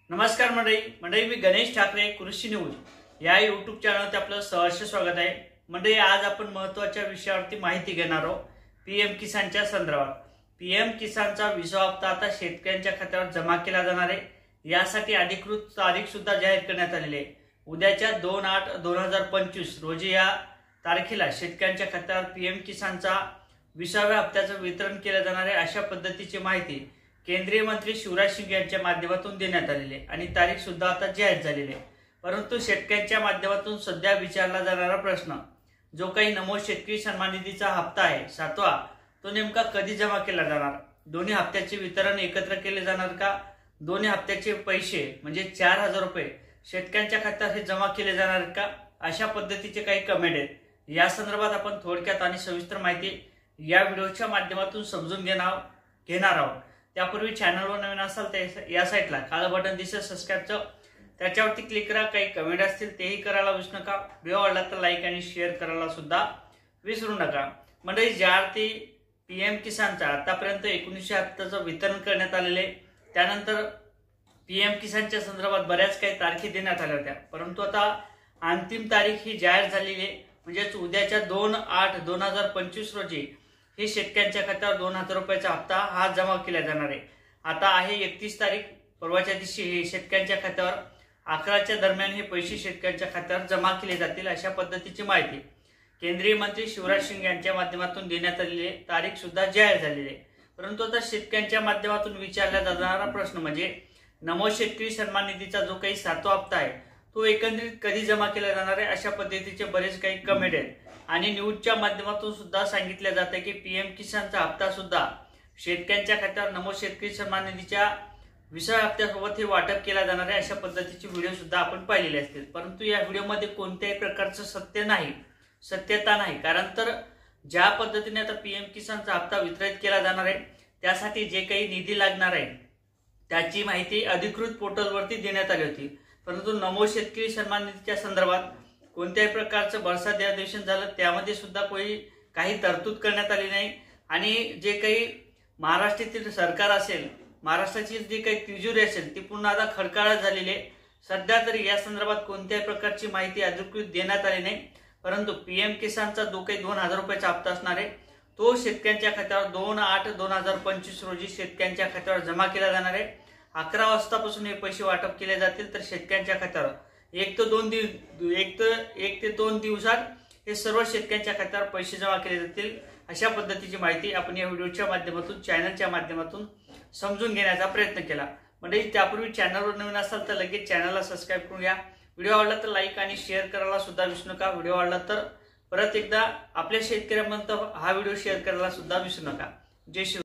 नमस्कार मंडळी मी गणेश ठाकरे कृषी न्यूज या यूट्यूब चॅनलवर आपलं सहर्ष स्वागत आहे। मंडळी आज आपण महत्त्वाच्या विषयावरती माहिती घेणार आहोत। पीएम किसानच्या संदर्भात पीएम किसानचा 20वा हप्ता आता शेतकऱ्यांच्या खात्यावर जमा केला जाणार आहे। यासाठी अधिकृत तारीख सुद्धा जाहीर करण्यात आलेली आहे। उद्याच्या 2/8/2025 रोजी या तारखेला शेतकऱ्यांच्या खात्यावर पीएम किसानचा 20व्या हप्त्याचं वितरण केलं जाणार आहे। अशा पद्धतीची माहिती केंद्रीय मंत्री शिवराज सिंग यांच्या माध्यमातून देण्यात आलेली आहे आणि तारीख सुद्धा आता जाहीर झालेली आहे। परंतु शेतकऱ्यांच्या माध्यमातून सध्या विचारला जाणारा प्रश्न जो काही नमो शेतकरी सन्मान निधीचा हप्ता आहे 7वा तो नेमका कधी जमा केला जाणार? दोन्ही हप्त्याचे वितरण एकत्र केले जाणार का? दोन्ही हप्त्याचे पैसे म्हणजे 4000 रुपये शेतकऱ्यांच्या खात्यावर हे जमा केले जाणार का? अशा पद्धतीचे काही कमेंट आहेत। या संदर्भात आपण थोडक्यात आणि सविस्तर माहिती या व्हिडिओच्या माध्यमातून समजून घेणार आहोत। त्यापूर्वी चॅनलवर नवीन असाल तर या साईडला काळं बटन दिसेल सबस्क्राइबचं त्याच्यावरती क्लिक करा। काही कमेंट असतील तेही करायला विसरू नका। व्हिडिओ आवडला तर लाईक आणि शेअर करायला सुद्धा विसरू नका। मंडळी ज्यावरती पीएम किसानचा आतापर्यंत 1900 हप्त्याचं वितरण करण्यात आलेले त्यानंतर पीएम किसानच्या संदर्भात बऱ्याच काही तारखी देण्यात आल्या होत्या, परंतु आता अंतिम तारीख ही जाहीर झालेली आहे। म्हणजेच उद्याच्या 2/8/2025 रोजी हे शेतकऱ्यांच्या खात्यावर 2000 रुपयाचा हप्ता हा जमा केला जाणार आहे। आता आहे 31 तारीख, परवाच्या दिवशी हे शेतकऱ्यांच्या खात्यावर 11च्या दरम्यान हे पैसे शेतकऱ्यांच्या खात्यावर जमा केले जातील अशा पद्धतीची माहिती केंद्रीय मंत्री शिवराज सिंग यांच्या माध्यमातून देण्यात आलेली आहे। तारीख सुद्धा जाहीर झालेली आहे। परंतु आता शेतकऱ्यांच्या माध्यमातून विचारला जाणारा प्रश्न म्हणजे नमो शेतकरी सन्मान निधीचा जो काही 7वा हप्ता आहे तो एकंदरीत कधी जमा केला जाणार आहे? अशा पद्धतीचे बरेच काही कमेंट आहेत आणि न्यूजच्या माध्यमातून सुद्धा सांगितले जाते की पीएम किसानचा हप्ता सुद्धा शेतकऱ्यांच्या खात्यावर नमो शेतकरी सन्मान निधीच्या 20व्या हप्त्यासोबत हे वाटप केला जाणार आहे। अशा पद्धतीचे व्हिडिओ सुद्धा आपण पाहिलेले असतील, परंतु या व्हिडिओमध्ये कोणत्याही प्रकारचं सत्यता नाही। कारण तर ज्या पद्धतीने आता पीएम किसानचा हप्ता वितरित केला जाणार आहे त्यासाठी जे काही निधी लागणार आहे त्याची माहिती अधिकृत पोर्टलवरती देण्यात आली होती, परंतु नमो शेतकरी सन्मान निधीच्या संदर्भात कोणत्याही प्रकारचं बरसात अधिवेशन झालं त्यामध्ये सुद्धा काही तरतूद करण्यात आली नाही आणि जे काही महाराष्ट्रातील सरकार असेल, महाराष्ट्राची जी काही तिजोरी असेल ती पुन्हा आता खडकाळ झालेली आहे। सध्या तरी या संदर्भात कोणत्याही प्रकारची माहिती अधिकृत देण्यात आली नाही, परंतु पीएम किसानचा जो काही 2000 रुपयाचा हप्ता असणार आहे तो शेतकऱ्यांच्या खात्यावर 2/8/2025 रोजी शेतकऱ्यांच्या खात्यावर जमा केला जाणार आहे। 11 वाजतापासून हे पैसे वाटप केले जातील, तर शेतकऱ्यांच्या खात्यावर 1 ते 2 दिवसात हे सर्व शेतकऱ्यांच्या खात्यावर पैसे जमा केले जातील। अशा पद्धतीची माहिती आपण या व्हिडिओच्या माध्यमातून चॅनलच्या माध्यमातून समजून घेण्याचा प्रयत्न केला। म्हणजे त्यापूर्वी चॅनलवर नवीन असाल तर लगेच चॅनलला सबस्क्राइब करून घ्या। व्हिडिओ आवडला तर लाईक आणि शेअर करायला सुद्धा विसरू नका। व्हिडिओ आवडला तर परत एकदा आपल्या शेतकऱ्यांपर्यंत हा व्हिडिओ शेअर करायला सुद्धा विसरू नका। जय श्री